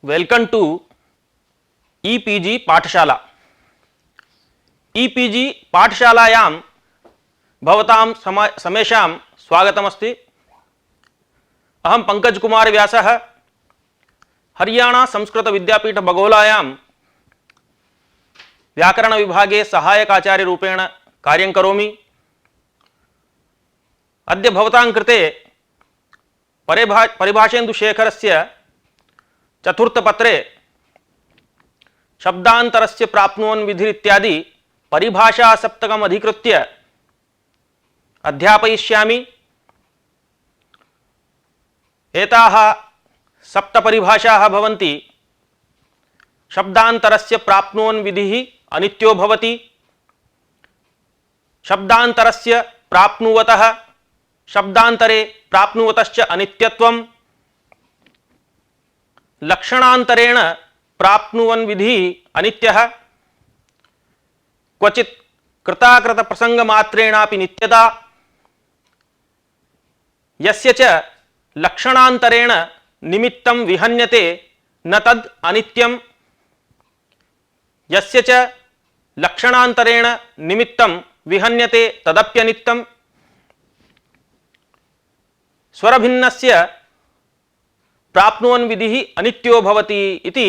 Welcome to e-PG पाठशाला। E-PG पाठशालायां भवतां समेषां स्वागतमस्ति। अहं पंकज कुमार व्यासः हरियाणा संस्कृत विद्यापीठ बगोलायां व्याकरण विभागे सहायक आचार्य रूपेण कार्यं करोमि। अद्य भवतां कृते परिभाषेन्दुशेखरस्य चतुर्थपत्रे शब्दान्तरस्य प्राप्नुवन् विधि इत्यादि परिभाषा सप्तकम् अधिकृत्य अध्यापयिष्यामि। एताः सप्त परिभाषाः भवन्ति। शब्दान्तरस्य प्राप्नुवन् विधिः अनित्यो भवति। शब्दान्तरस्य प्राप्नुवतः शब्दान्तरे प्राप्नुवतश्च अनित्यत्वम्। लक्षणान्तरेण प्राप्नुवन् विधिः अनित्यः। क्वचित् कृताकृत प्रसंगमात्रेणापि नित्यता। यस्य च लक्षणान्तरेण निमित्तं विहन्यते न तद् अनित्यम्। यस्य च लक्षणान्तरेण निमित्तं विहन्यते तदप्यनित्यम्। स्वरभिन्नस्य प्राप्नुवन् विधिः अनित्यो भवति इति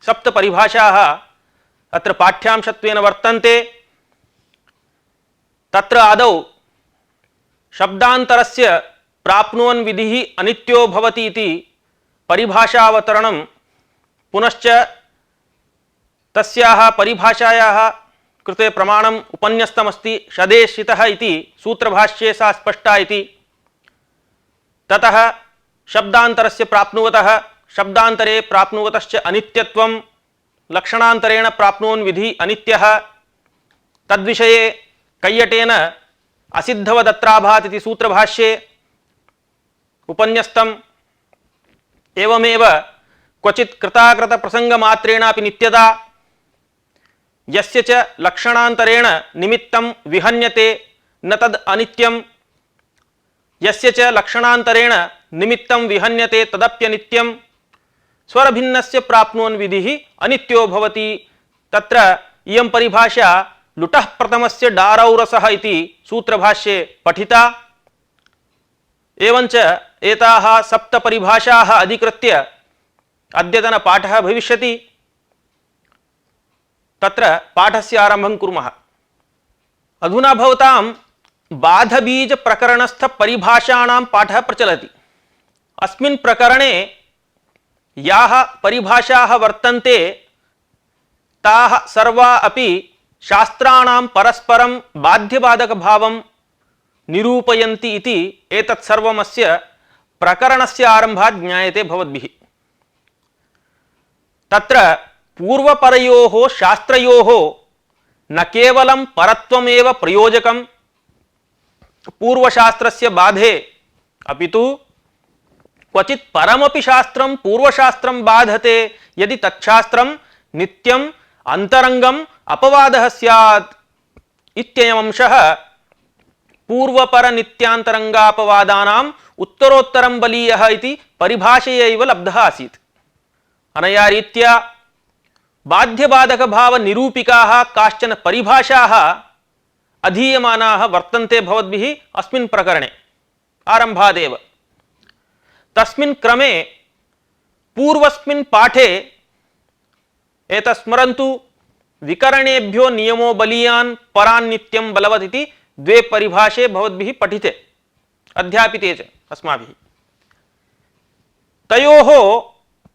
सप्त परिभाषाः अत्र पाठ्यांशत्वेन वर्तन्ते। तत्र आदौ शब्दान्तरस्य प्राप्नुवन् विधिः अनित्यो भवति इति परिभाषावतरणं, पुनश्च तस्याः परिभाषायाः कृते प्रमाणम् उपन्यस्तमस्ति षदेशितः इति सूत्रभाष्ये सा स्पष्टा इति। ततः शब्दान्तरस्य प्राप्नुवतः शब्दान्तरे प्राप्नुवतश्च अनित्यत्वं। लक्षणान्तरेण प्राप्नुवन् विधिः अनित्यः। तद्विषये कैयटेन असिद्धवदत्राभात् इति सूत्रभाष्ये उपन्यस्तम्। एवमेव क्वचित् कृताकृत प्रसंगमात्रेणापि नित्यता। यस्य च लक्षणान्तरेण निमित्तं विहन्यते न तद् अनित्यम्। यस्य च लक्षणान्तरेण निमित्तं विहन्यते तदप्यनित्यम्। स्वरभिन्नस्य प्राप्नुवन् विधिः अनित्यो भवति। तत्र इयं परिभाषा लुटः प्रथमस्य डारौरसः इति सूत्रभाष्ये पठिता। एवञ्च एताः सप्त परिभाषाः अधिकृत्य अद्यतनपाठः भविष्यति। तत्र पाठस्य आरम्भं कुर्मः। अधुना भवतां बाधबीज प्रकरणस्थ परिभाषाणां पाठः प्रचलति। अस्मिन् प्रकरणे याः परिभाषाः वर्तन्ते ताः सर्वा अपि शास्त्राणां परस्परं बाध्यबाधकभावं निरूपयन्ति इति एतत् सर्वमस्य प्रकरणस्य आरम्भात् ज्ञायते भवद्भिः। तत्र पूर्वपरयोः शास्त्रयोः न केवलं परत्वमेव प्रयोजकं पूर्वशास्त्रस्य बाधे, अपितु क्वचित् परमपि शास्त्रं पूर्वशास्त्रं बाधते यदि तच्छास्त्रं नित्यम् अंतरंगम अपवादः स्यात् इत्ययमंशः पूर्वपर नित्यांतरंगापवादानाम् उत्तरोत्तरं बलीयः इति परिभाषयैव लब्धः आसीत्। अनया रीत्या बाध्यबाधक भाव निरूपिकाः काश्चन परिभाषाः अधीयमानाः वर्तन्ते भवद्भिः अस्मिन् प्रकरणे आरम्भादेव। तस्मिन् क्रमे पूर्वस्मिन् पाठे एतत् स्मरन्तु, विकरणेभ्यो नियमो बलीयान् परान्नित्यं बलवत् इति द्वे परिभाषे भवद्भिः पठिते अध्यापिते च अस्माभिः। तयोः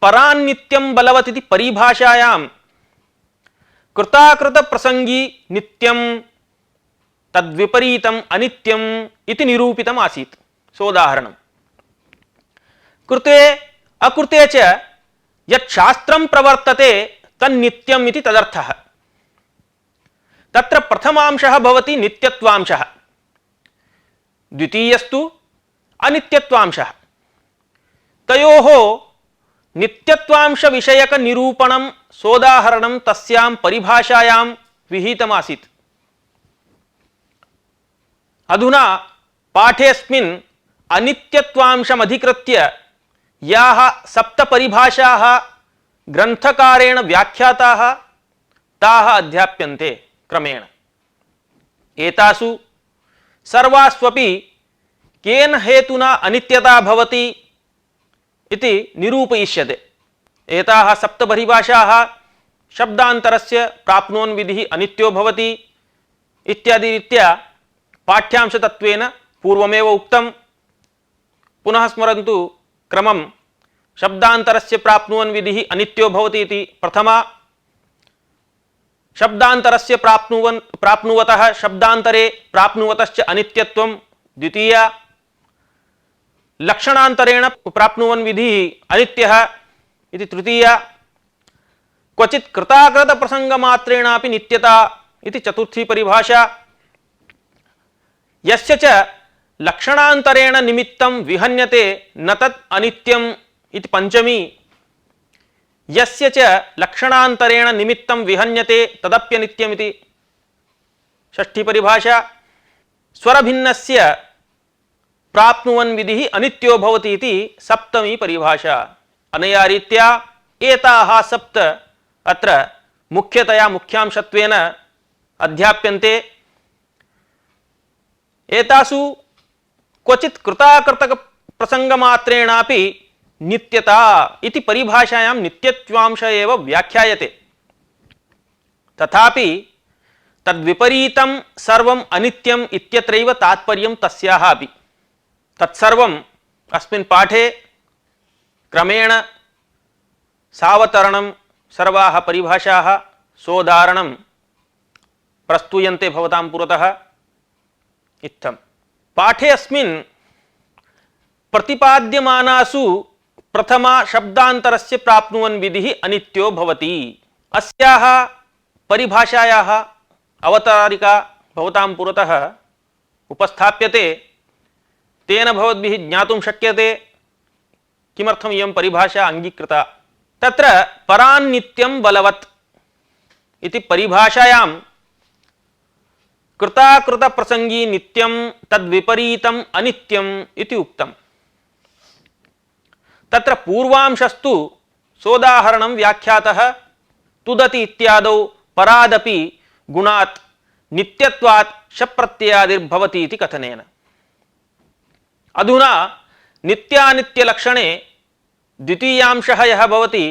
परान्नित्यं बलवत् इति परिभाषायां कृताकृत प्रसंगी नित्यं तद्विपरीतम् अनित्यम् इति निरूपितम् आसीत्। सोदाहरणम् कृते अकृते च यत् शास्त्रं प्रवर्तते तन्नित्यम् इति तदर्थः। तत्र प्रथमांशः भवति नित्यत्वांशः, द्वितीयस्तु अनित्यत्वांशः। तयोः नित्यत्वांश विषयक निरूपणं सोदाहरणं तस्यां परिभाषायां विहितमासीत्। अधुना पाठेऽस्मिन् अनित्यत्वांशमधिकृत्य याः सप्त परिभाषाः ग्रंथकारेण व्याख्याताः ताः अध्याप्यन्ते क्रमेण। एतासु सर्वास्वपि केन हेतुना अनित्यता भवति इति निरूपयिष्यते। एताः सप्त परिभाषाः शब्दान्तरस्य प्राप्नोन् विधिः अनित्यो भवति इत्यादि रीत्या पाठ्यांशतत्वेन पूर्वमेव उक्तं। पुनः स्मरन्तु क्रमं। शब्दान्तरस्य प्राप्नुवन् विधिः अनित्यो भवति इति प्रथमा, शब्दान्तरस्य प्राप्नुवतः शब्दान्तरे प्राप्नुवतश्च अनित्यत्वं द्वितीया, लक्षणान्तरेण प्राप्नुवन् विधिः अनित्यः इति तृतीया, क्वचित् कृताकृत प्रसंगमात्रेणापि नित्यता इति चतुर्थी परिभाषा, यस्य च लक्षणान्तरेण निमित्तं विहन्यते न तत् अनित्यम् इति पंचमी, यस्य च लक्षणान्तरेण निमित्तं विहन्यते तदप्यनित्यम् इति षष्ठी परिभाषा, स्वरभिन्नस्य प्राप्नुवन् विधिः अनित्यो भवति इति सप्तमी परिभाषा। अनया रीत्या एताः सप्त अत्र मुख्यतया मुख्यांशत्वेन अध्याप्यन्ते। एतासु क्वचित् कृताकृतक प्रसंगमात्रेणापि नित्यता इति परिभाषायां नित्यत्वांश एव व्याख्यायते। तथापि तद्विपरीतं सर्वम् अनित्यम् इत्यत्रैव तात्पर्यं तस्याः अपि। तत्सर्वम् अस्मिन् पाठे क्रमेण सावतरणं सर्वाः परिभाषाः सोदाहरणं प्रस्तूयन्ते भवतां पुरतः। इत्थं पाठे अस्मिन् प्रतिपाद्यमानासु प्रथमा शब्दान्तरस्य प्राप्नुवन् विधिः अनित्यो भवति। अस्याः परिभाषायाः अवतारिका भवतां पुरतः उपस्थाप्यते। तेन भवद्भिः ज्ञातुं शक्यते किमर्थम् इयं परिभाषा अङ्गीकृता। तत्र परान्नित्यं बलवत् इति परिभाषायां कृताकृत प्रसंगी नित्यं तद्विपरीतम् अनित्यम् इति उक्तम्। तत्र पूर्वांशस्तु सोदाहरणं व्याख्यातः तुदति इत्यादौ परादपि गुणात् नित्यत्वात् शप्रत्ययादिर्भवति इति कथनेन। अधुना नित्यानित्यलक्षणे द्वितीयांशः यः भवति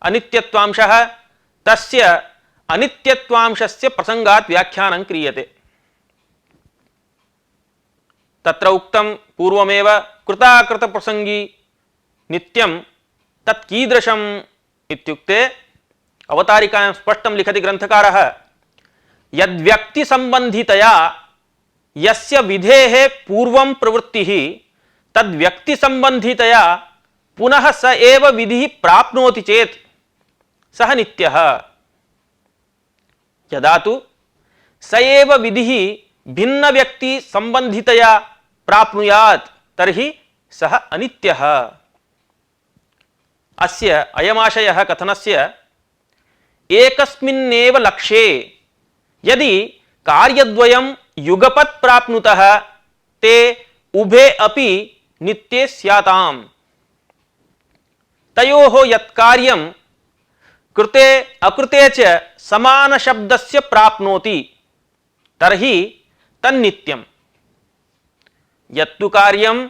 अनित्यत्वांशः, तस्य अनित्यत्वांशस्य प्रसंगात् व्याख्यानं क्रियते। तत्र उक्तं पूर्वमेव कृताकृत प्रसंगी नित्यं तत् कीदृशम् इत्युक्ते अवतारिकायां स्पष्टं लिखति ग्रन्थकारः, यद्व्यक्ति संबन्धितया यस्य विधेः पूर्वं प्रवृत्तिः तद्व्यक्ति संबन्धितया पुनः स एव विधिः प्राप्नोति चेत् सः नित्यः। यदा तु स एव विधिः भिन्न व्यक्ति संबन्धितया प्राप्नुयात् तर्हि सः अनित्यः। अस्य अयमाशयः कथनस्य एकस्मिन्नेव लक्ष्ये यदि कार्यद्वयं युगपत् प्राप्नुतः ते उभे अपि नित्ये स्याताम्। तयोः यत्कार्यं कृते अकृते च समान शब्दस्य प्राप्नोति तर्हि तन्नित्यम्। यत्तु कार्यं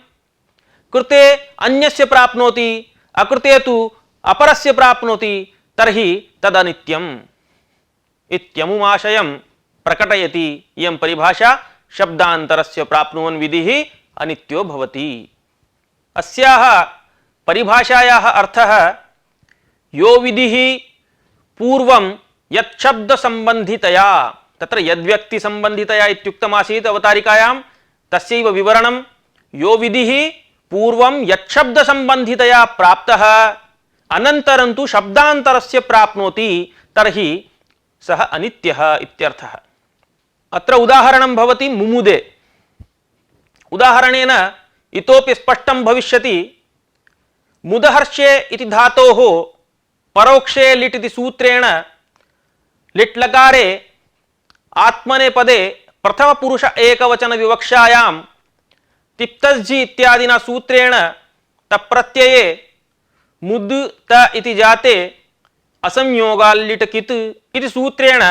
कृते अन्यस्य प्राप्नोति अकृते तु अपरस्य प्राप्नोति तर्हि तदनित्यम् इत्यमुमाशयं प्रकटयति इयं परिभाषा शब्दान्तरस्य प्राप्नुवन् विधिः अनित्यो भवति। अस्याः परिभाषायाः अर्थः यो विधिः पूर्वं यत् शब्द संबन्धितया, तत्र यद्व्यक्ति संबन्धितया इत्युक्तमासीत् अवतारिकायां, तस्यैव विवरणं। यो विधिः पूर्वं यत् शब्द संबन्धितया प्राप्तः अनन्तरं तु शब्दान्तरस्य प्राप्नोति तर्हि सः अनित्यः इत्यर्थः। अत्र उदाहरणं भवति मुमुदे। उदाहरणेन इतोपि स्पष्टं भविष्यति। मुदहर्षे इति धातोः परोक्षे लिट् इति सूत्रेण लिट् लकारे आत्मनेपदे प्रथमपुरुष एकवचन विवक्षायां तिप्तज्झि इत्यादिना सूत्रेण तप्रत्यये मुद् त इति जाते असंयोगाल्लिट कित् इति सूत्रेण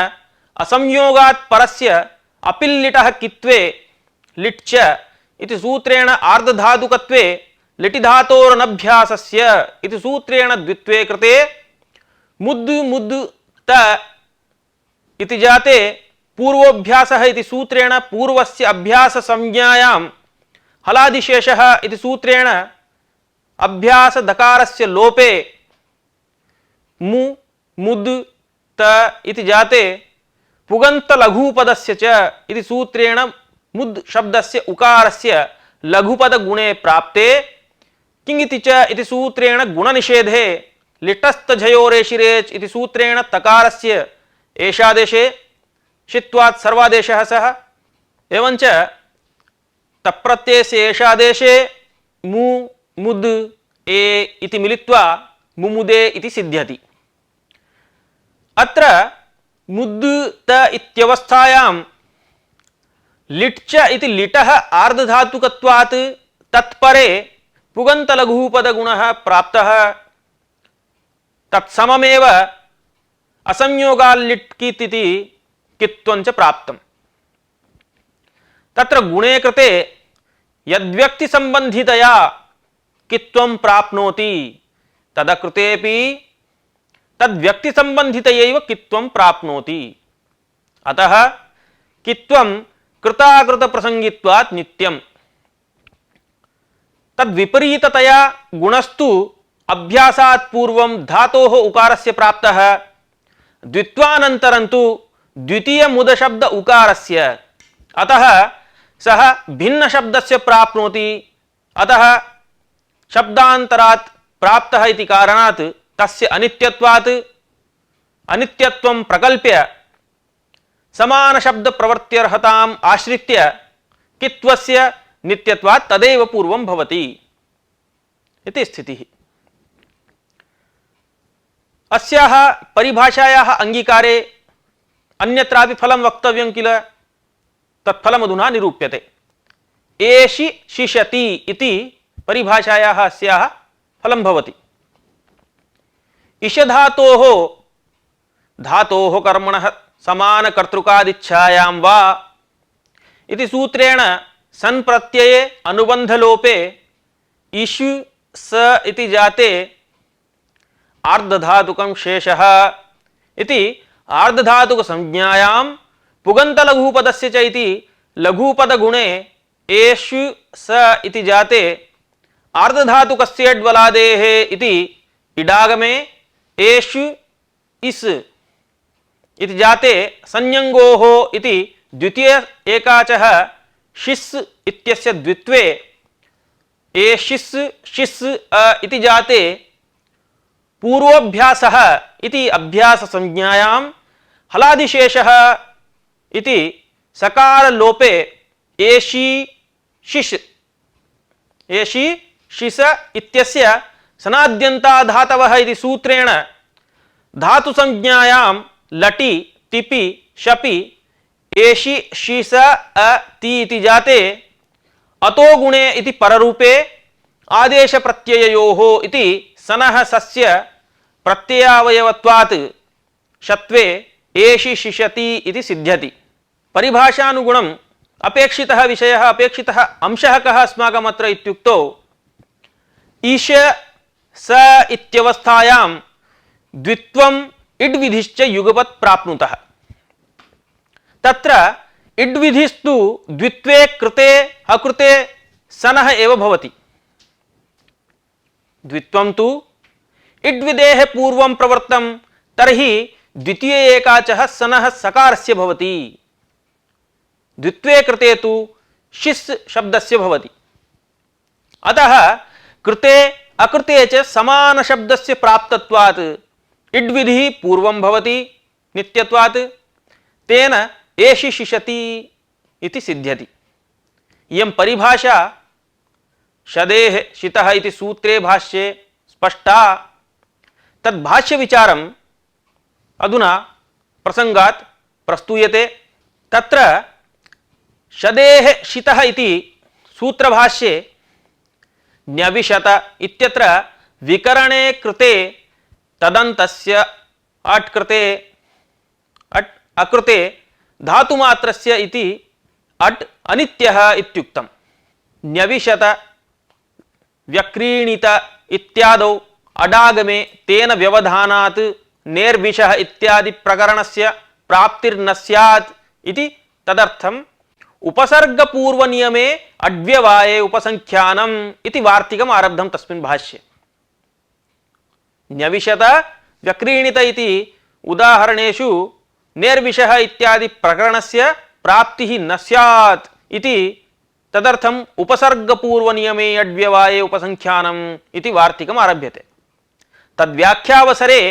असंयोगात् परस्य अपिल्लिटः कित्वे लिट् च इति सूत्रेण आर्धधातुकत्वे लिटिधातोरनभ्यासस्य इति सूत्रेण द्वित्वे कृते मुद् मुद् त इति जाते पूर्वोऽभ्यासः इति सूत्रेण पूर्वस्य अभ्यास संज्ञायां हलादिशेषः इति सूत्रेण अभ्यास दकारस्य लोपे मु मुद् त इति जाते पुगन्त लघुपदस्य च इति सूत्रेण मुद् शब्दस्य उकारस्य लघुपद गुणे प्राप्ते किंगिति च इति सूत्रेण गुणनिषेधे लिटस्तझयोरेशिरेच् इति सूत्रेण तकारस्य एषादेशे शित्वात् सर्वादेशः सः एवञ्च तप्रत्ययस्य एषादेशे मु मुद् ए इति मिलित्वा मुमुदे इति सिद्ध्यति। अत्र मुद् त इत्यवस्थायां लिट् च इति लिटः आर्धधातुकत्वात् तत्परे पुगन्तलघुपदगुणः प्राप्तः तत्सममेव असंयोगाल्लिट् कित् इति कित्वञ्च प्राप्तम्। तत्र गुणे कृते यद्व्यक्ति संबंधितया कित्वं प्राप्नोति तदकृतेपि तद्व्यक्ति संबंधितयैव कित्वं प्राप्नोति। अतः कित्वं कृताकृत प्रसंगित्वात् नित्यम्। तद्विपरीततया गुणस्तु अभ्यासात् पूर्वं धातोः उकारस्य प्राप्तः द्वित्वानन्तरं तु द्वितीय मुद शब्द उकारस्य, अतः सः भिन्न शब्दस्य प्राप्नोति। अतः शब्दान्तरात् प्राप्तः इति कारणात् तस्य अनित्यत्वात् अनित्यत्वं प्रकल्प्य समान शब्द प्रवृत्त्यर्हताम् आश्रित्य कित्वस्य नित्यत्वात् तदेव पूर्वं भवति इति स्थितिः। अस्याः परिभाषायाः अंगीकारे अन्यत्रापि फलं वक्तव्यं किल, तत्फलमधुना निरूप्यते। एषि शिशति इति परिभाषायाः अस्याः फलं भवति। इषधातोः धातोः कर्मणः समानकर्तृकादिच्छायां वा इति सूत्रेण सन् प्रत्यये अनुबन्धलोपे इषु स इति जाते आर्धधातुकं शेषः इति आर्धधातुक संज्ञायां पुगन्तलघुपदस्य च इति लघुपदगुणे एषु स इति जाते आर्धधातुकस्येड्वलादेः इति इडागमे एषु इस् इति जाते संयंगोः इति द्वितीय एकाचः शिस् इत्यस्य द्वित्वे एषिस् शिस् इति जाते पूर्वोऽभ्यासः इति अभ्यास संज्ञायां हलादिशेषः इति सकार लोपे एषि शिस् एषि शिस इत्यस्य सनाद्यन्ता धातवः इति सूत्रेण धातु संज्ञायां लटि तिपि शपि एषि शिस ति इति जाते अतो गुणे इति पररूपे आदेश प्रत्यययोः इति सनः सस्य प्रत्ययावयवत्वात् शत्वे एषि शिशति इति सिद्ध्यति। परिभाषानुगुणम् अपेक्षितः विषयः अपेक्षितः अंशः कः अस्माकम् अत्र इत्युक्तौ ईश स इत्यवस्थायां द्वित्वम् इड् विधिश्च युगपत् प्राप्नुतः। तत्र इड् विधिस्तु द्वित्वे कृते अकृते सनः एव भवति। द्वित्वं तु इड् विधेः पूर्वं प्रवृत्तं तर्हि द्वितीय एकाचः सनः सकारस्य भवति। द्वित्वे कृते तु शिस् शब्दस्य भवति। अतः कृते अकृते च समान शब्दस्य प्राप्तत्वात् इड् विधिः पूर्वं भवति नित्यत्वात् तेन एषि शिशति इति सिद्ध्यति। इयं परिभाषा शदेः शितः इति सूत्रे भाष्ये स्पष्टा। तद्भाष्य विचारम् अधुना प्रसंगात् प्रस्तूयते। तत्र शदेः शितः इति सूत्रभाष्ये न्यविशत इत्यत्र विकरणे कृते तदन्तस्य अट् कृते अट् अकृते धातुमात्रस्य इति अट् अनित्यः इत्युक्तम्। न्यविशत व्यक्रीणित इत्यादौ अडागमे तेन व्यवधानात् नेर्विषः इत्यादि प्रकरणस्य प्राप्तिर्न स्यात् इति तदर्थम् उपसर्गपूर्व नियमे अड्व्यवाये उपसंख्यानम् इति वार्तिकम् आरब्धं तस्मिन् भाष्ये। न्यविशत व्यक्रीणित इति उदाहरणेषु नेर्विषः इत्यादि प्रकरणस्य प्राप्तिः न स्यात् इति तदर्थम् उपसर्गपूर्व नियमे अड्व्यवाये उपसंख्यानम् इति वार्तिकम् आरभ्यते। तद्व्याख्यावसरे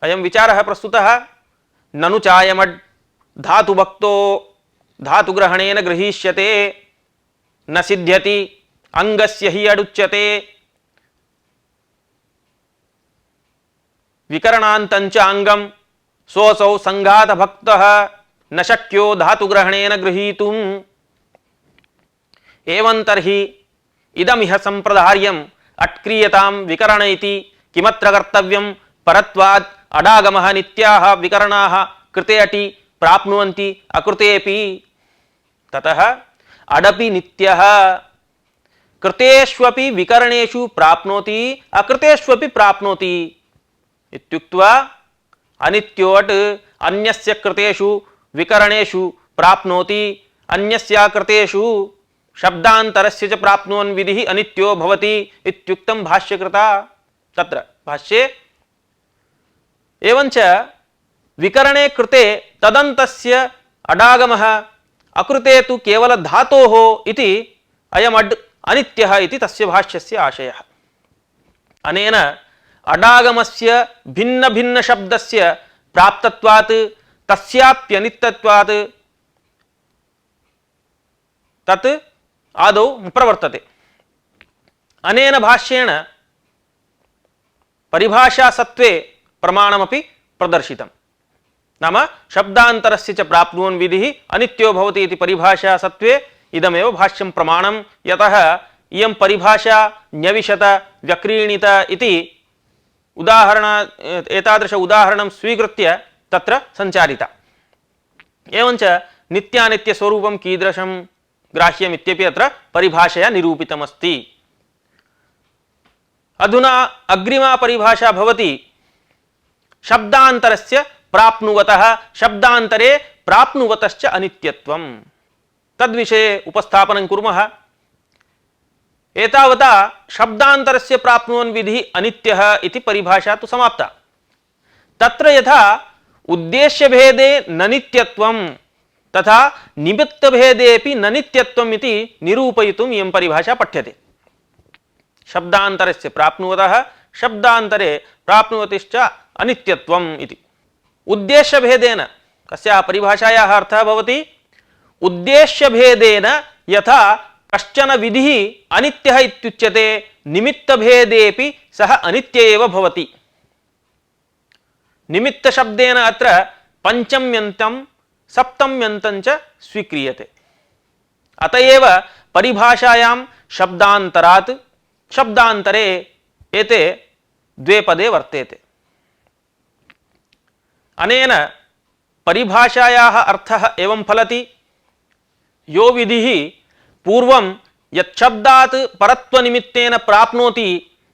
अयं विचारः प्रस्तुतः। ननु चायमड् धातुभक्तो धातुग्रहणेन गृहीष्यते न सिद्ध्यति अंगस्य हि अडुच्यते विकरणान्तञ्च अंगं सोऽसौ संघातभक्तः न शक्यो धातुग्रहणेन गृहीतुम्। एवं तर्हि इदमिह संप्रदार्यम् अट्क्रियतां विकरण इति किमत्र कर्तव्यं परत्वात् अडागमः नित्याः विकरणाः कृते अटि प्राप्नुवन्ति अकृतेऽपि। ततः अडपि नित्यः कृतेष्वपि विकरणेषु प्राप्नोति अकृतेष्वपि प्राप्नोति इत्युक्त्वा अनित्यो अट् अन्यस्य कृतेषु विकरणेषु प्राप्नोति अन्यस्य कृतेषु शब्दान्तरस्य च प्राप्नुवन् विधिः अनित्यो भवति इत्युक्तं भाष्यकृता। तत्र भाष्ये एवञ्च विकरणे कृते तदन्तस्य अडागमः अकृते तु केवल धातोः इति अयमड् अनित्यः इति तस्य भाष्यस्य आशयः। अनेन अडागमस्य भिन्न भिन्न शब्दस्य प्राप्तत्वात् तस्याप्यनित्यत्वात् तत् आदौ प्रवर्तते। अनेन भाष्येण परिभाषासत्त्वे प्रमाणमपि प्रदर्शितम्। नाम शब्दान्तरस्य च प्राप्नुवन् विधिः अनित्यो भवति इति परिभाषासत्त्वे इदमेव भाष्यं प्रमाणं। यतः इयं परिभाषा न्यविशत व्यक्रीणित इति एतादृश उदाहरणं स्वीकृत्य तत्र सञ्चारिता। एवञ्च नित्यानित्यस्वरूपं कीदृशं ग्राह्यम् इत्यपि अत्र परिभाषया निरूपितमस्ति। अधुना अग्रिमा परिभाषा भवति शब्दान्तरस्य प्राप्नुवतः शब्दान्तरे प्राप्नुवतश्च अनित्यत्वम्। तद्विषये उपस्थापनं कुर्मः। एतावता शब्दान्तरस्य प्राप्नुवन् विधिः अनित्यः इति परिभाषा तु समाप्ता। तत्र यथा उद्देश्यभेदे न नित्यत्वं तथा निमित्तभेदेपि न नित्यत्वम् इति निरूपयितुम् इयं परिभाषा पठ्यते। शब्दान्तरस्य प्राप्नुवतः शब्दान्तरे प्राप्नुवतिश्च अनित्यत्वम् इति। उद्देश्यभेदेन कस्याः परिभाषायाः अर्थः भवति उद्देश्यभेदेन यथा कश्चन विधिः अनित्यः इत्युच्यते निमित्तभेदेपि सः अनित्य एव भवति। निमित्तशब्देन अत्र पञ्चम्यन्तं सप्तम्यन्तं च स्वीक्रियते। अतएव परिभाषायां शब्दान्तरात् शब्दान्तरे एते द्वे पदे वर्तेते। अनेन परिभाषायाः अर्थः एवं फलति यो विधिः पूर्वं यच्छब्दात् परत्वनिमित्तेन प्राप्नोति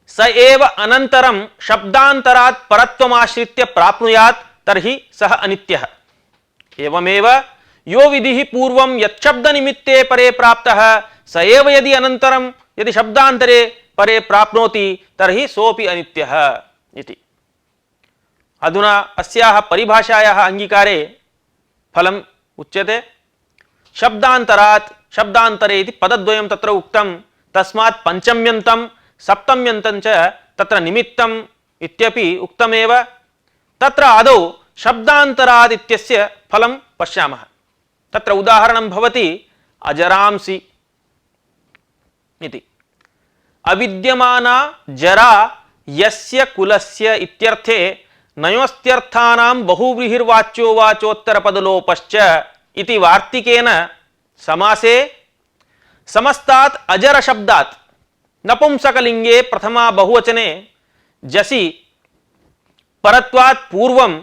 स एव अनन्तरं शब्दान्तरात् परत्वमाश्रित्य प्राप्नुयात् तर्हि सः अनित्यः। एवमेव यो विधिः पूर्वं यच्छब्दनिमित्ते परे प्राप्तः स एव यदि अनन्तरं यदि शब्दान्तरे परे प्राप्नोति तर्हि सोऽपि अनित्यः इति। अधुना अस्याः परिभाषायाः अङ्गीकारे फलम् उच्यते। शब्दान्तरात् शब्दान्तरे इति पदद्वयं तत्र उक्तं। तस्मात् पञ्चम्यन्तं सप्तम्यन्तं च तत्र निमित्तम् इत्यपि उक्तमेव। तत्र आदौ शब्दान्तरात् इत्यस्य फलं पश्यामः। तत्र उदाहरणं भवति अजरांसि इति। अविद्यमाना जरा यस्य कुलस्य इत्यर्थे नयोस्त्यर्थानां बहुव्रीहिर्वाच्यो वाचोत्तरपदलोपश्च इति वार्तिकेन समासे समस्तात् अजर शब्दात् नपुंसकलिंगे प्रथमा बहुवचने जसि परत्वात् पूर्वं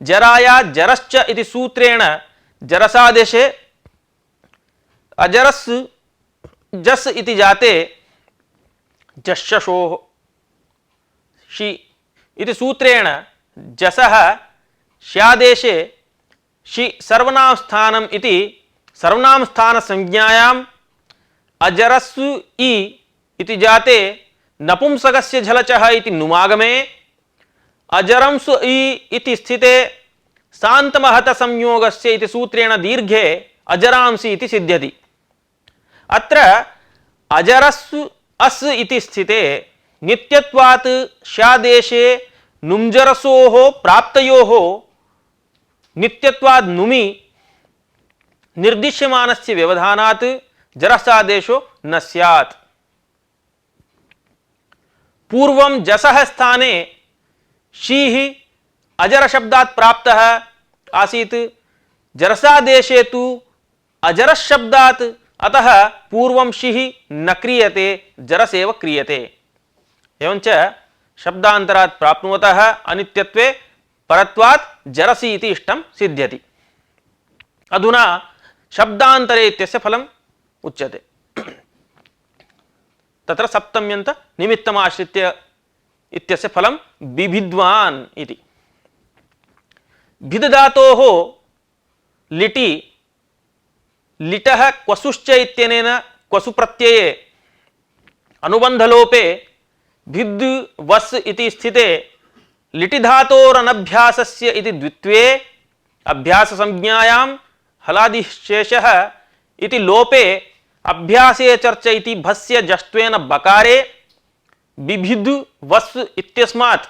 जराया जरश्च इति सूत्रेण जरसादेशे अजरस् जस् इति जाते जश्शोः षि इति सूत्रेण जसः स्यादेशे षि सर्वनाम स्थानम इति सर्वनाम स्थान संज्ञायाम् अजरस्सु इ इति जाते नपुंसकस्य झलचः इति नुमागमे अजरंसु इ इति स्थिते शान्तमहत संयोगस्य इति सूत्रेण दीर्घे अजरांसि इति सिद्ध्यति। अत्र अजरस्सु अस् इति स्थिते नित्यत्वात् स्यादेशे नुंजरसोः प्राप्तयोः नित्यत्वाद् नुमि निर्दिश्यमानस्य व्यवधानात् जरसादेशो न स्यात्। पूर्वं जसः स्थाने शीः अजर शब्दात् प्राप्तः आसीत्, जरसादेशे तु अजर शब्दात्, अतः पूर्वं शीः न क्रियते, जरसेव क्रियते। एवञ्च शब्दान्तरात् प्राप्नुवतः अनित्यत्वे परत्वात् जरसि इति इष्टं सिद्ध्यति। अधुना शब्दान्तरे इत्यस्य फलम् उच्यते। तत्र सप्तम्यन्त निमित्तमाश्रित्य इत्यस्य फलं बिभिद्वान् इति। भिद् धातोः लिटि लिटः क्वसुश्च इत्यनेन क्वसु प्रत्यये अनुबन्धलोपे भिद् वस् इति स्थिते लिटि धातोरनभ्यासस्य इति द्वित्वे अभ्यास संज्ञायां हलादिशेषः इति लोपे अभ्यासे चर्च इति भस्य जष्ट्वेन बकारे बिभिद् वस् इत्यस्मात्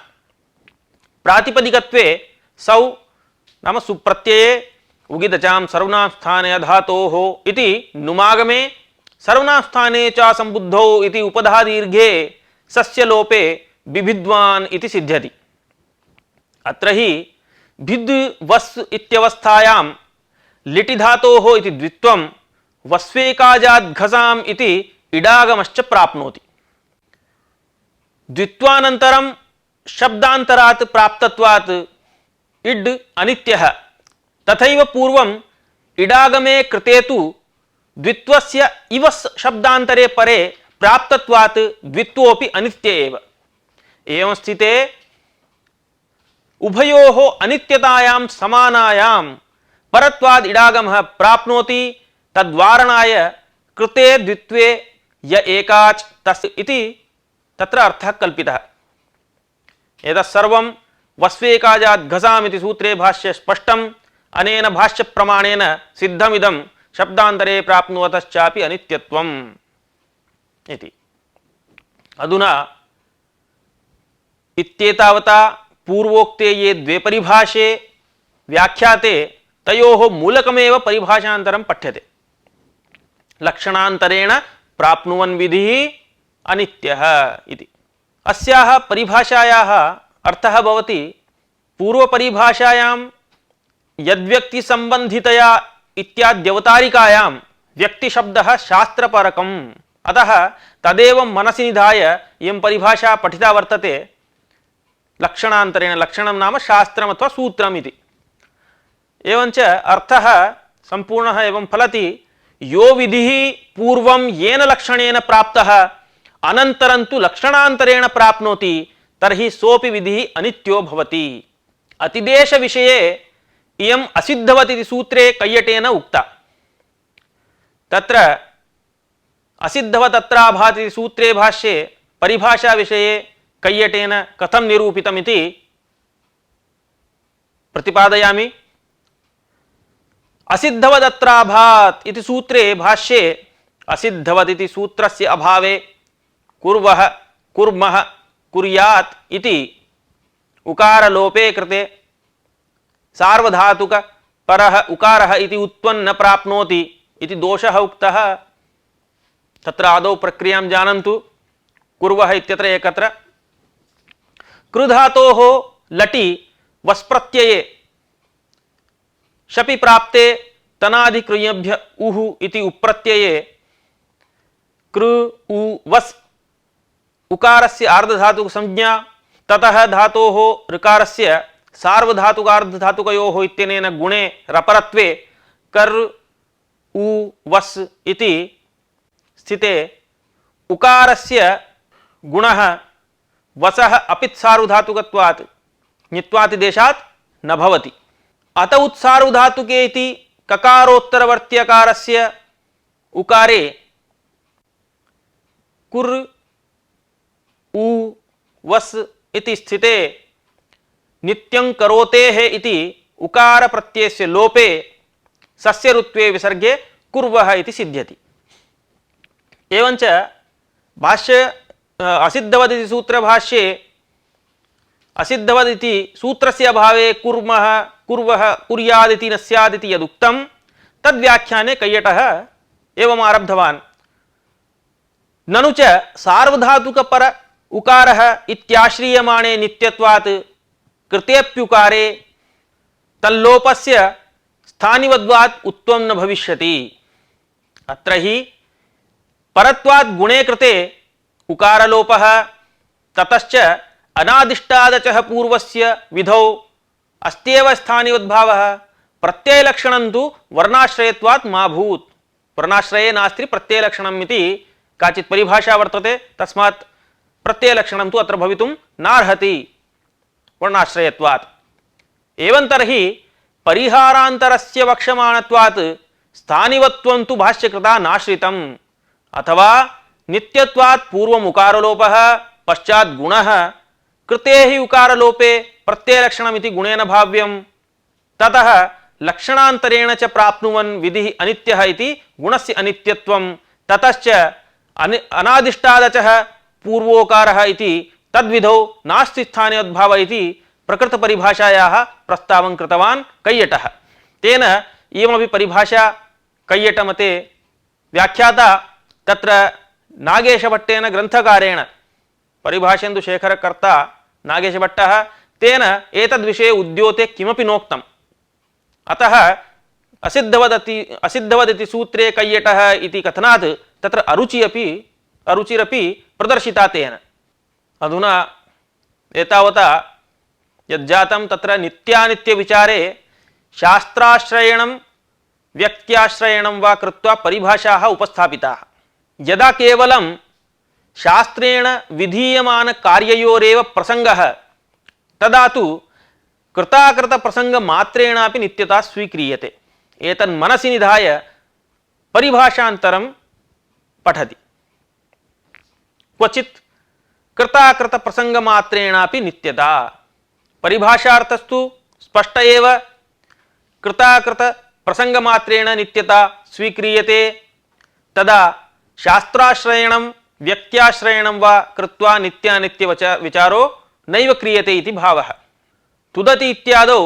प्रातिपदिकत्वे सौ नाम सुप्रत्यये उगिदचां सर्वनाम स्थाने धातोः इति नुमागमे सर्वनाम स्थाने च संबुद्धौ इति उपधा दीर्घे सस्य लोपे बिभिद्वान् इति सिद्ध्यति। अत्र हि भिद् वस् इत्यवस्थायां लिटि धातोः इति द्वित्वं वस्वेकाजात् घसाम् इति इडागमश्च प्राप्नोति। द्वित्वानन्तरं शब्दान्तरात् प्राप्तत्वात् इड् अनित्यः, तथैव पूर्वम् इडागमे कृते तु द्वित्वस्य इवस् शब्दान्तरे परे प्राप्तत्वात् द्वित्वोऽपि अनित्य एव। एवं स्थिते उभयोः अनित्यतायां समानायां परत्वाद् इडागमः प्राप्नोति। तद्वारणाय कृते द्वित्वे य एकाच् तस् इति तत्र अर्थः कल्पितः। एतत् सर्वं वस्वेकाजात् घसाम् इति सूत्रे भाष्ये स्पष्टम्। अनेन भाष्य प्रमाणेन सिद्धमिदं शब्दान्तरे प्राप्नुवतश्चापि अनित्यत्वम् इति। अधुना इत्येतावता पूर्वोक्ते ये द्वे परिभाषे व्याख्याते तयोः मूलकमेव परिभाषान्तरं पठ्यते। लक्षणान्तरेण प्राप्नुवन् विधिः अनित्यः इति। अस्याः परिभाषायाः अर्थः भवति पूर्वपरिभाषायां यद्व्यक्तिसम्बन्धितया इत्याद्यवतारिकायां व्यक्तिशब्दः शास्त्रपरकम्, अतः तदेव मनसि निधाय इयं परिभाषा पठिता वर्तते लक्षणान्तरेण। लक्षणं नाम शास्त्रम् अथवा सूत्रम् इति। एवञ्च अर्थः सम्पूर्णः एवं फलति। यो विधिः पूर्वं येन लक्षणेन प्राप्तः अनन्तरं तु लक्षणान्तरेण प्राप्नोति तर्हि सोऽपि विधिः अनित्यो भवति। अतिदेश विषये इयम् असिद्धवत् इति सूत्रे कैयटेन उक्ता। तत्र असिद्धवत् अत्राभात् इति सूत्रे भाष्ये परिभाषा विषये कैयटेन कथं निरूपितमिति प्रतिपादयामि। असिद्धवदत्राभात् इति सूत्रे भाष्ये असिद्धवत् इति सूत्रस्य अभावे कुर्वः कुर्मः कुर्यात् इति उकारलोपे कृते सार्वधातुक परः उकारः इति उत्पन्न प्राप्नोति इति दोषः उक्तः। तत्र आदौ प्रक्रियां जानन्तु। कुर्वः इत्यत्र एकत्र कृधातोः लटि वस्प्रत्यये शपि प्राप्ते तनादिकृञभ्य उः इति उप्रत्यये कृ उ वस् उकारस्य आर्धधातुक संज्ञा ततः धातोः ऋकारस्य सार्वधातुकार्धधातुकयोः इत्यनेन गुणे रपरत्वे कर् उ वस् इति स्थिते उकारस्य गुणः वसः अपित् सार्वधातुकत्वात् ञित्वातिदेशात् न भवति। अत उत्सार्वधातुके इति ककारोत्तरवर्त्यकारस्य उकारे कुर् उ वस् इति स्थिते नित्यं करोतेः इति उकार प्रत्ययस्य लोपे सस्य ऋत्वे विसर्गे कुर्वः इति सिद्ध्यति। एवंच भाष्य असिद्धवद् इति सूत्रभाष्ये असिद्धवद् इति सूत्रस्य अभावे कुर्मः कुर्वः कुर्याद् इति न स्याद् इति यदुक्तं तद्व्याख्याने कैयटः एवम् आरब्धवान्। ननु च सार्वधातुकपर उकारः इत्याश्रीयमाणे नित्यत्वात् कृतेप्युकारे तल्लोपस्य स्थानिवद्वात् उत्वं न भविष्यति। अत्र हि परत्वात् गुणे कृते उकारलोपः ततश्च अनादिष्टादचः पूर्वस्य विधौ अस्त्येव स्थानिवद्भावः प्रत्ययलक्षणं तु वर्णाश्रयत्वात् मा भूत्। वर्णाश्रये नास्ति प्रत्ययलक्षणम् इति काचित् परिभाषा वर्तते, तस्मात् प्रत्ययलक्षणं तु अत्र भवितुं नार्हति वर्णाश्रयत्वात्। एवं तर्हि परिहारान्तरस्य वक्ष्यमाणत्वात् स्थानिवत्वं तु भाष्यकृता नाश्रितम्। अथवा नित्यत्वात् पूर्वम् उकारलोपः पश्चात् गुणः कृते हि उकारलोपे प्रत्ययलक्षणमिति गुणेन भाव्यं। ततः लक्षणान्तरेण च प्राप्नुवन् विधिः अनित्यः इति गुणस्य अनित्यत्वं। ततश्च अनादिष्टादचः पूर्वोकारः इति तद्विधौ नास्ति स्थानिवद्भाव इति प्रकृतपरिभाषायाः प्रस्तावं कृतवान् कैयटः। तेन इयमपि परिभाषा कैयटमते व्याख्याता तत्र नागेशभट्टेन ग्रन्थकारेण परिभाषेन्दुशेखरकर्ता नागेशभट्टः तेन एतद्विषये उद्योते किमपि नोक्तम्। अतः असिद्धवदिति सूत्रे कैयटः इति कथनात् तत्र अरुचिरपि प्रदर्शिता तेन। अधुना एतावता यज्जातं तत्र नित्यानित्यविचारे शास्त्राश्रयणं व्यक्त्याश्रयणं वा कृत्वा परिभाषाः उपस्थापिताः। यदा केवलं शास्त्रेण विधीयमान कार्ययोरेव प्रसंगः तदा तु कृताकृत प्रसंग मात्रेणापि नित्यता स्वीक्रियते। एतन् मनसि निधाय परिभाषान्तरं पठति। क्वचित् कृताकृत प्रसंग मात्रेणापि नित्यता। परिभाषार्थस्तु स्पष्ट एव कृताकृत प्रसंग मात्रेण नित्यता स्वीक्रियते। तदा शास्त्राश्रयणं व्यक्त्याश्रयणं वा कृत्वा नित्यानित्य विचारो नैव क्रियते इति भावः। तुदति इत्यादौ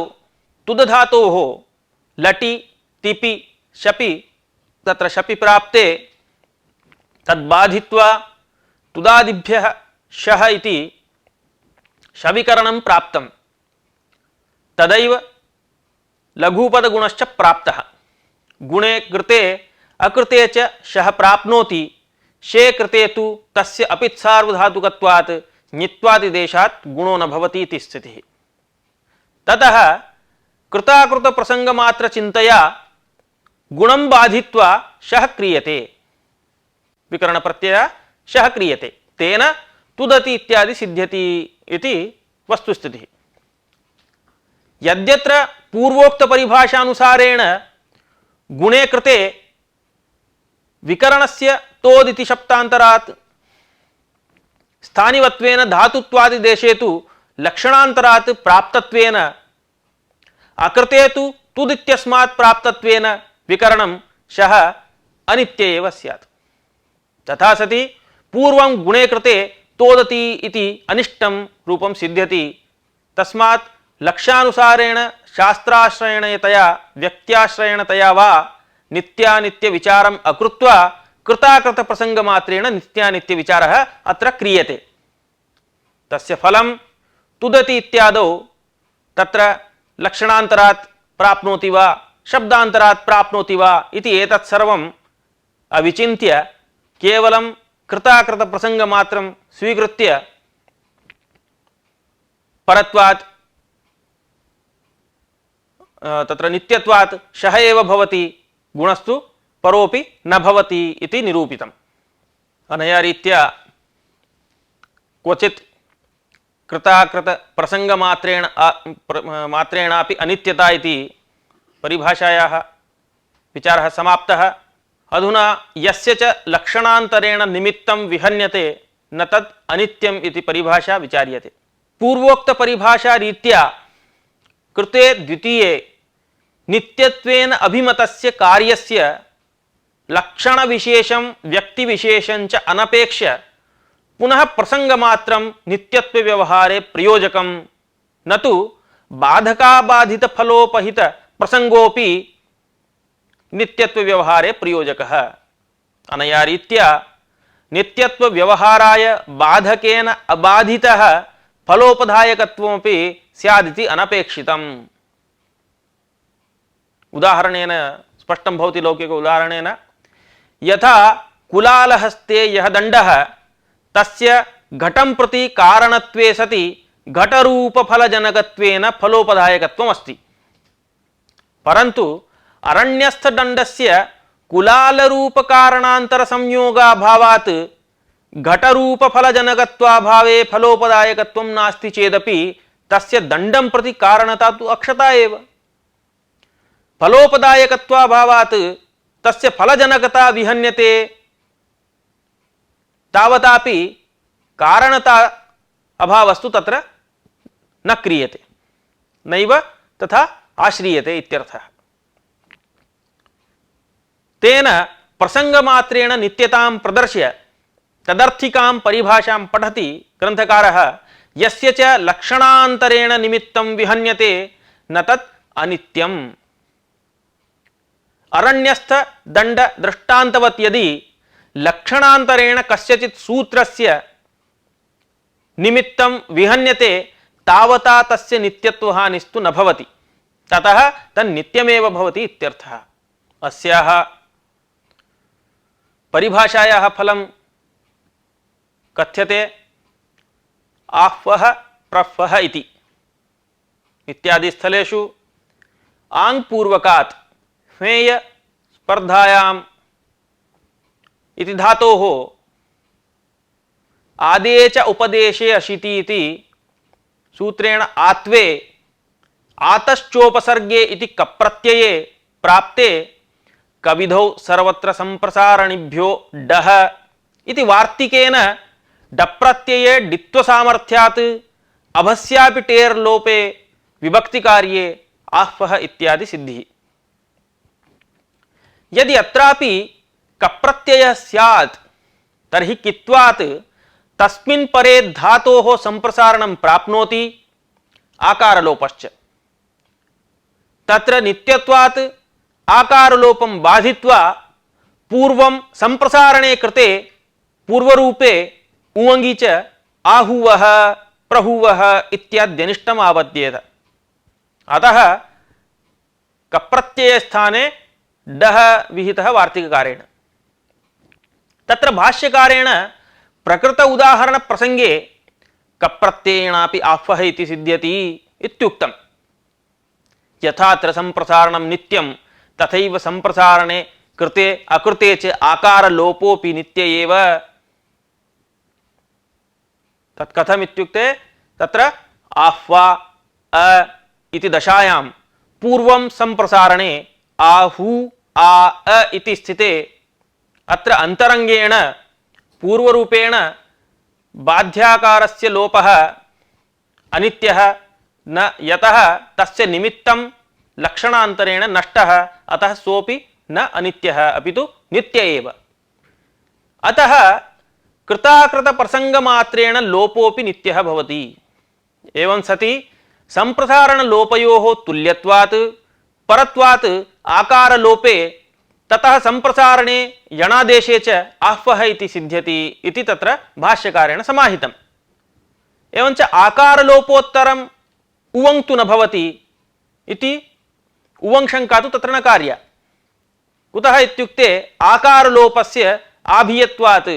तुदधातोः लटि तिपि शपि तत्र शपि प्राप्ते तद्बाधित्वा तुदादिभ्यः शः इति शविकरणं प्राप्तं। तदैव लघुपदगुणश्च प्राप्तः। गुणे कृते अकृते च शः प्राप्नोति। शे कृते तु तस्य अपित् सार्वधातुकत्वात् ञित्वादिदेशात् गुणो न भवति इति स्थितिः। ततः कृताकृत प्रसंगमात्र चिन्तया गुणं बाधित्वा शः क्रियते। विकरण प्रत्यय शः क्रियते, तेन तुदति इत्यादि सिद्ध्यति इति वस्तुस्थितिः। यद्यत्र पूर्वोक्त परिभाषानुसारेण गुणे कृते विकरणस्य तोदिति शब्दान्तरात् स्थानिवत्वेन धातुत्वादिदेशे तु लक्षणान्तरात् प्राप्तत्वेन अकृते तु तुदित्यस्मात् प्राप्तत्वेन विकरणं शः अनित्य एव स्यात्। तथा सति पूर्वं गुणे कृते तोदति इति अनिष्टं रूपं सिद्ध्यति। तस्मात् लक्ष्यानुसारेण शास्त्राश्रयणतया व्यक्त्याश्रयणतया वा नित्यानित्य विचारम् अकृत्वा कृताकृत प्रसंग मात्रेण नित्यानित्य विचारः अत्र क्रियते। तस्य फलं तुदति इत्यादौ तत्र लक्षणान्तरात् प्राप्नोति वा शब्दान्तरात् प्राप्नोति वा इति एतत् सर्वम् अविचिन्त्य केवलं कृताकृत प्रसंग मात्रं स्वीकृत्य परत्वात् तत्र नित्यत्वात् शः एव भवति, गुणस्तु परोपि न भवति इति निरूपितम्। अनया रीत्या क्वचित् कृताकृत प्रसंगमात्रेण मात्रेणापि अनित्यता इति परिभाषायाः विचारः समाप्तः। अधुना यस्य च लक्षणान्तरेण निमित्तं विहन्यते न तत् अनित्यम् इति परिभाषा विचार्यते। पूर्वोक्त परिभाषा रीत्या कृते द्वितीये नित्यत्वेन अभिमतस्य कार्यस्य लक्षणविशेषं व्यक्तिविशेषं च अनपेक्ष्य पुनः प्रसंगमात्रं नित्यत्वव्यवहारे प्रयोजकं न तु बाधकाबाधितफलोपहित प्रसंगोपि नित्यत्वव्यवहारे प्रयोजकः। अनया रीत्या नित्यत्वव्यवहाराय बाधकेन अबाधितः फलोपदायकत्वमपि स्यादिति अनपेक्षितम्। उदाहरणेन स्पष्टं भवति, लौकिक उदाहरणेन यथा कुलालहस्ते यः दण्डः तस्य घटं प्रति कारणत्वे सति घटरूपफलजनकत्वेन फलोपदायकत्वम् अस्ति, परन्तु अरण्यस्थदण्डस्य कुलालरूपकारणान्तरसंयोगाभावात् घटरूपफलजनकत्वाभावे फलोपदायकत्वं नास्ति चेदपि तस्य दण्डं प्रति कारणता तु अक्षता एव। फलोपदायकत्वाभावात् तस्य फलजनकता विहन्यते, तावतापि कारणता अभावस्तु तत्र न क्रियते, नैव तथा आश्रीयते इत्यर्थः। तेन प्रसंगमात्रेण नित्यतां प्रदर्श्य तदर्थिकां परिभाषां पठति ग्रन्थकारः, यस्य च लक्षणान्तरेण निमित्तं विहन्यते न तत् अनित्यम्। अरण्यस्थ दण्ड दृष्टान्तवत् यदि लक्षणान्तरेण कस्यचित् सूत्रस्य निमित्तं विहन्यते तावता तस्य नित्यत्वहानिस्तु न भवति, ततः तन्नित्यमेव भवति इत्यर्थः। अस्याः परिभाषायाः फलं कथ्यते आह्वः प्रह्वः इति। इत्यादि स्थलेषु आङ्पूर्वकात् ह्वेय स्पर्धायाम् इति धातोः आदे च उपदेशे अशिति इति सूत्रेण आत्वे आतश्चोपसर्गे इति कप्रत्यये प्राप्ते कविधौ सर्वत्र संप्रसारणिभ्यो डः इति वार्तिकेन डप्रत्यये डित्वसामर्थ्यात् अभस्यापि टेर् लोपे विभक्तिकार्ये आह्वः इत्यादि सिद्धिः। यदि अत्रापि कप्रत्ययः स्यात् तर्हि कित्वात् तस्मिन् परे धातोः संप्रसारणं प्राप्नोति आकारलोपश्च। तत्र नित्यत्वात् आकारलोपं बाधित्वा पूर्वं संप्रसारणे कृते पूर्वरूपे उवङि च आहुवः प्रहुवः इत्याद्यनिष्टम् आबध्येत। अतः कप्रत्यय स्थाने डः विहितः वार्तिककारेण। तत्र भाष्यकारेण प्रकृत उदाहरण प्रसंगे कप्रत्ययेनापि आह्वः इति सिद्ध्यति इत्युक्तम्। यथात्र संप्रसारणं नित्यं तथैव संप्रसारणे कृते अकृते च आकारलोपोऽपि नित्य एव। तत् कथम् इत्युक्ते तत्र आह्वा अ इति दशायां पूर्वं संप्रसारणे आहु आ अ इति स्थिते अत्र अंतरंगेण पूर्वरूपेण बाध्याकारस्य लोपः अनित्यः न यतः तस्य निमित्तं लक्षणान्तरेण नष्टः, अतः सोऽपि न अनित्यः अपितु नित्य एव। अतः कृताकृत प्रसंगमात्रेण लोपोऽपि नित्यः भवति। एवं सति संप्रसारण लोपयोः तुल्यत्वात् परत्वात् आकारलोपे ततः संप्रसारणे यणादेशे च आह्वः इति सिद्ध्यति इति तत्र भाष्यकारेण समाहितम्। एवञ्च आकारलोपोत्तरम् उवङ् तु न भवति इति उवङ्शङ्का तु तत्र न कार्या। कुतः इत्युक्ते आकारलोपस्य आभियत्वात्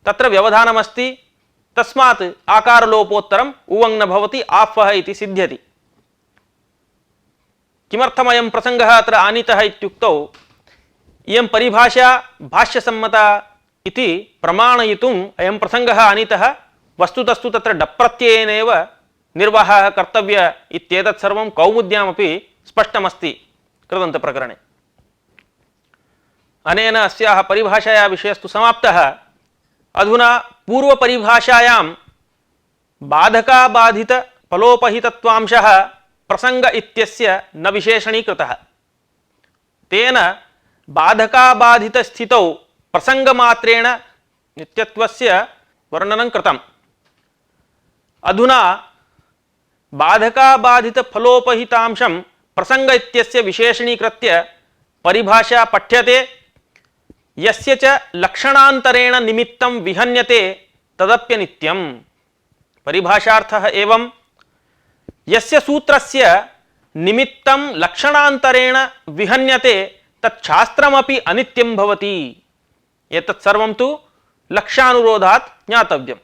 तत्र व्यवधानमस्ति। तस्मात् आकारलोपोत्तरम् उवङ् न भवति आफः इति सिद्ध्यति। किमर्थमयं प्रसङ्गः अत्र आनीतः इत्युक्तौ इयं परिभाषा भाष्यसम्मता इति प्रमाणयितुम् अयं प्रसङ्गः आनीतः। वस्तुतस्तु तत्र डप्रत्ययेनैव निर्वाहः कर्तव्यः इत्येतत् सर्वं कौमुद्यामपि स्पष्टमस्ति कृदन्तप्रकरणे। अनेन अस्याः परिभाषायाः विषयस्तु समाप्तः। अधुना पूर्वपरिभाषायां बाधकाबाधितफलोपहितत्वांशः प्रसङ्ग इत्यस्य न विशेषणीकृतः। तेन बाधकाबाधितस्थितौ प्रसङ्गमात्रेण नित्यत्वस्य वर्णनं कृतम्। अधुना बाधकाबाधितफलोपहितांशं प्रसङ्ग इत्यस्य विशेषणीकृत्य परिभाषा पठ्यते। यस्य च लक्षणान्तरेण निमित्तं विहन्यते तदप्यनित्यम्। परिभाषार्थः एवं यस्य सूत्रस्य निमित्तं लक्षणान्तरेण विहन्यते तच्छास्त्रमपि अनित्यं भवति। एतत् सर्वं तु लक्ष्यानुरोधात् ज्ञातव्यम्।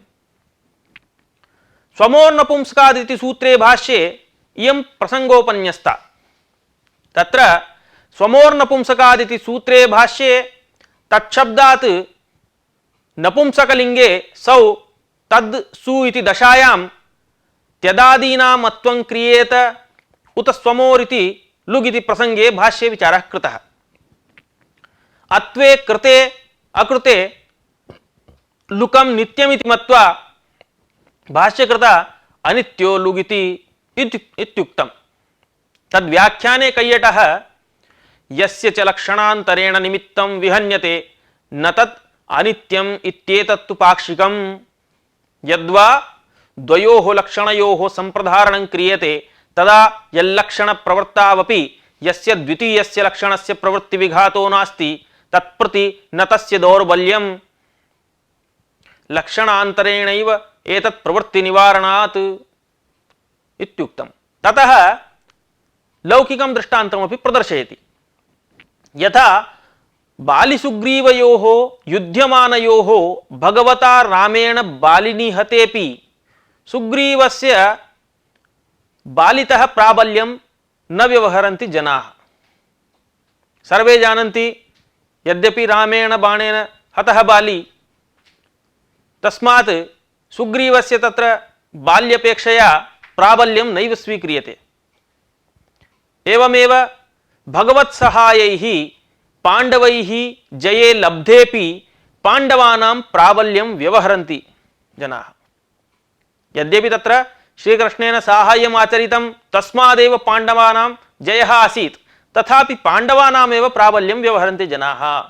स्वमोर्नपुंसकादिति सूत्रे भाष्ये इयं प्रसङ्गोपन्यस्ता। तत्र स्वमोर्नपुंसकादिति सूत्रे भाष्ये तच्छब्दात् नपुंसकलिङ्गे सौ तद् सु इति दशायां त्यदादीनामत्वं क्रियेत उत स्वमोरिति लुग् इति प्रसङ्गे भाष्ये विचारः कृतः। अत्वे कृते अकृते लुकं नित्यमिति मत्वा भाष्यकृता अनित्यो लुग् इत्युक्तम्। तद्व्याख्याने कैयटः यस्य च लक्षणान्तरेण निमित्तं विहन्यते न तत् अनित्यम् इत्येतत्तु पाक्षिकम्। यद्वा द्वयोः लक्षणयोः सम्प्रधारणं क्रियते तदा यल्लक्षणप्रवृत्तावपि यस्य द्वितीयस्य लक्षणस्य प्रवृत्तिविघातो नास्ति तत्प्रति न तस्य दौर्बल्यम्। लक्षणान्तरेणैव एतत् प्रवृत्तिनिवारणात् इत्युक्तम्। ततः लौकिकं दृष्टान्तमपि प्रदर्शयति। यथा बालिसुग्रीवयोः युध्यमानयोः भगवता रामेण बालिनी हतेपि सुग्रीवस्य बालितः प्राबल्यं न व्यवहरन्ति जनाः। सर्वे जानन्ति यद्यपि रामेण बाणेन हतः बाली, तस्मात् सुग्रीवस्य तत्र बाल्यपेक्षया प्राबल्यं नैव स्वीक्रियते। एवमेव भगवत्सहायैः पाण्डवैः जये लब्धेपि पाण्डवानां प्राबल्यं व्यवहरन्ति जनाः। यद्यपि तत्र श्रीकृष्णेन साहाय्यम् आचरितं तस्मादेव पाण्डवानां जयः आसीत्, तथापि पाण्डवानामेव प्राबल्यं व्यवहरन्ति जनाः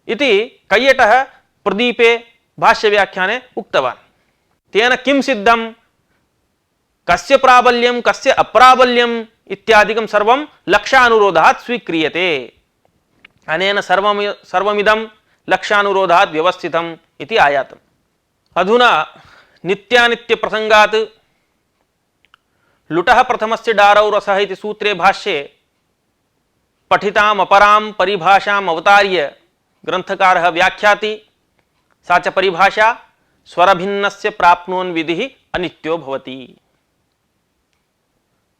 इति कैयटः प्रदीपे भाष्यव्याख्याने उक्तवान्। तेन किं सिद्धं, कस्य प्राबल्यं कस्य अप्राबल्यम् इत्यादिकं सर्वं लक्ष्यानुरोधात् स्वीक्रियते। अनेन सर्वमिदं लक्ष्यानुरोधात् व्यवस्थितम् इति आयातम्। अधुना नित्यानित्यप्रसङ्गात् लुटः प्रथमस्य डारौ रसः इति सूत्रे भाष्ये पठिताम् अपरां परिभाषाम् अवतार्य ग्रन्थकारः व्याख्याति। सा च परिभाषा स्वरभिन्नस्य प्राप्नोन् विधिः अनित्यो भवति।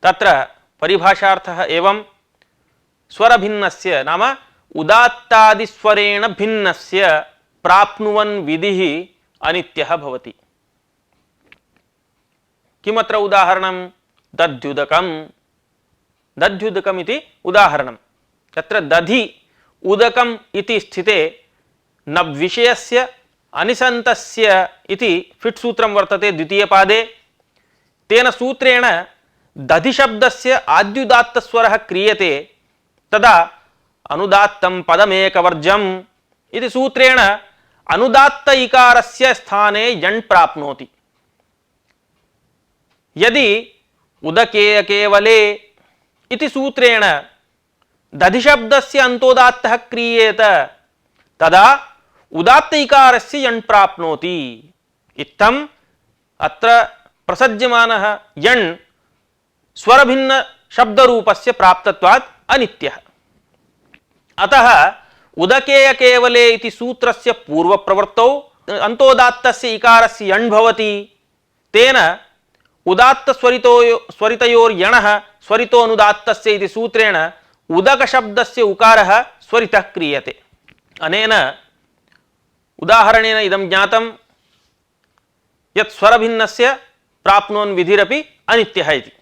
तत्र परिभाषार्थः एवं स्वरभिन्नस्य नाम उदात्तादिस्वरेण भिन्नस्य प्राप्नुवन् विधिः अनित्यः भवति। किमत्र उदाहरणं? दध्युदकम्। दध्युदकम् इति उदाहरणं। तत्र दधि उदकम् इति स्थिते न विषयस्य अनिसन्तस्य इति फिट् सूत्रं वर्तते द्वितीयपादे। तेन सूत्रेण दधिशब्दस्य आद्युदात्तस्वरः क्रियते तदा अनुदात्तं पदमेकवर्जम् इति सूत्रेण अनुदात्त इकारस्य स्थाने यण् प्राप्नोति। यदि उदके केवले इति सूत्रेण दधिशब्दस्य अन्तोदात्तः क्रियेत तदा उदात्त इकारस्य यण् प्राप्नोति। इत्थम् अत्र प्रसज्यमानः यण् स्वरभिन्न शब्दरूपस्य प्राप्तत्वात् अनित्यः। अतः उदकेय केवले इति सूत्रस्य पूर्वप्रवृत्तौ अन्तोदात्तस्य इकारस्य यण् भवति तेन उदात्तस्वरितयोर्यणः स्वरितोऽनुदात्तस्य इति सूत्रेण उदकशब्दस्य उकारः स्वरितः क्रियते। अनेन उदाहरणेन इदं ज्ञातं यत् स्वरभिन्नस्य प्राप्नोन् विधिरपि अनित्यः इति।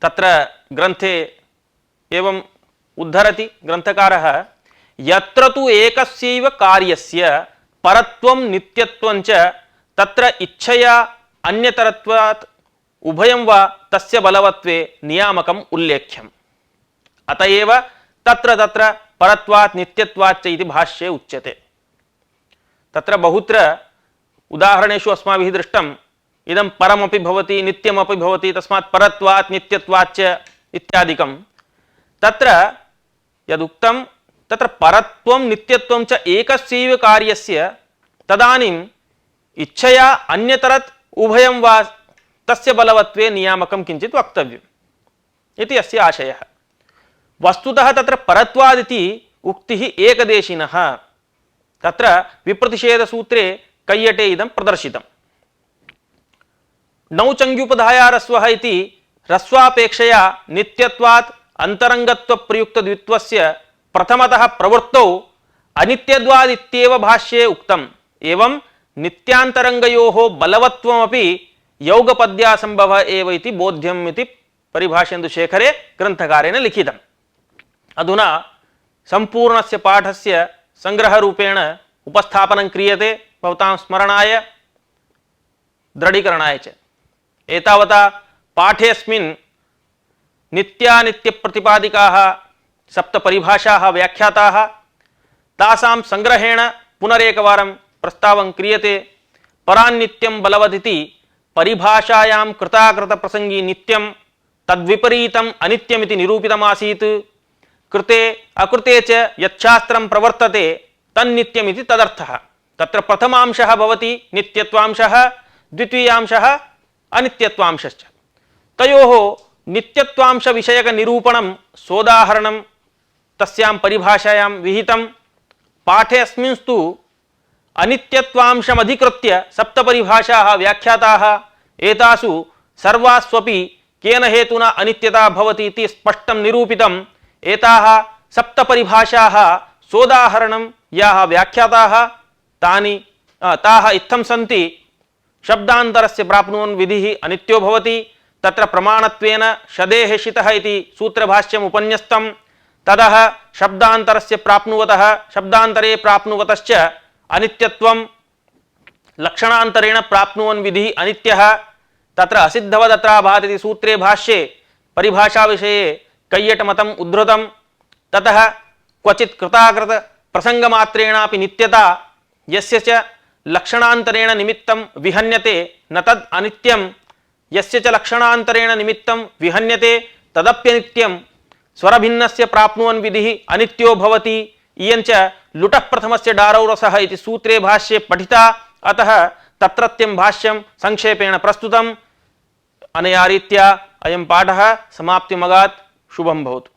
तत्र ग्रन्थे एवं उद्धरति ग्रन्थकारः, यत्र तु एकस्यैव कार्यस्य परत्वं नित्यत्वं च तत्र इच्छया अन्यतरत्वात् उभयं वा तस्य बलवत्वे नियामकम् उल्लेख्यम्। अतएव तत्र तत्र परत्वात् नित्यत्वात् च इति भाष्ये उच्यते। तत्र बहुत्र उदाहरणेषु अस्माभिः दृष्टम्, इदं परमपि भवति नित्यमपि भवति तस्मात् परत्वात् नित्यत्वात् च इत्यादिकं। तत्र यदुक्तं तत्र परत्वं नित्यत्वं च एकस्यैव कार्यस्य तदानीम् इच्छया अन्यतरत् उभयं वा तस्य बलवत्वे नियामकं किञ्चित् वक्तव्यम् इति अस्य आशयः। वस्तुतः तत्र परत्वादिति उक्तिः एकदेशिनः। तत्र विप्रतिषेधसूत्रे कैयटे इदं प्रदर्शितम्। नौचङ्ग्युपधायारस्वः इति ह्रस्वापेक्षया नित्यत्वात् अन्तरङ्गत्वप्रयुक्तद्वित्वस्य प्रथमतः प्रवृत्तौ अनित्यत्वादित्येव भाष्ये उक्तम्। एवं नित्यान्तरङ्गयोः बलवत्वमपि यौगपद्यासम्भवः एव इति बोध्यम् इति परिभाषेन्दुशेखरे ग्रन्थकारेण लिखितम्। अधुना सम्पूर्णस्य पाठस्य संग्रहरूपेण उपस्थापनं क्रियते भवतां स्मरणाय दृढीकरणाय च। एतावता पाठेऽस्मिन् नित्यानित्यप्रतिपादिकाः सप्तपरिभाषाः व्याख्याताः, तासां संग्रहेण पुनरेकवारं प्रस्तावं क्रियते। परान्नित्यं बलवदिति परिभाषायां कृताकृतप्रसंगी नित्यं तद्विपरीतम् अनित्यमिति निरूपितमासीत्। कृते अकृते च यच्छास्त्रं प्रवर्तते तन्नित्यमिति तदर्थः। तत्र प्रथमांशः भवति नित्यत्वांशः, द्वितीयांशः अनित्यत्वांशश्च। तयोः नित्यत्वांशविषयकनिरूपणं सोदाहरणं तस्यां परिभाषायां विहितं। पाठे अस्मिंस्तु अनित्यत्वांशमधिकृत्य सप्तपरिभाषाः व्याख्याताः। एतासु सर्वास्वपि केन हेतुना अनित्यता भवति इति स्पष्टं निरूपितम्। एताः सप्तपरिभाषाः सोदाहरणं याः व्याख्याताः ताः इत्थं सन्ति। शब्दान्तरस्य प्राप्नुवन् विधिः अनित्यो भवति। तत्र प्रमाणत्वेन शदेः शितः इति सूत्रभाष्यम् उपन्यस्तं। ततः शब्दान्तरस्य प्राप्नुवतः शब्दान्तरे प्राप्नुवतश्च अनित्यत्वं, लक्षणान्तरेण प्राप्नुवन् विधिः अनित्यः। तत्र असिद्धवदत्राभात् इति सूत्रे भाष्ये परिभाषा विषये कैयटमतम् उद्धृतं। ततः क्वचित् कृताकृत प्रसंगमात्रेणापि नित्यता यस्य च लक्षणान्तरेण निमित्तं विहन्यते न तद् अनित्यं, यस्य च लक्षणान्तरेण निमित्तं विहन्यते तदप्यनित्यं। स्वरभिन्नस्य प्राप्नुवन् विधिः अनित्यो भवति। इयञ्च लुटः प्रथमस्य डारौरसः इति सूत्रे भाष्ये पठिता। अतः तत्रत्यं भाष्यं संक्षेपेण प्रस्तुतम्। अनया रीत्या अयं पाठः समाप्तिमगात्। शुभं भवतु।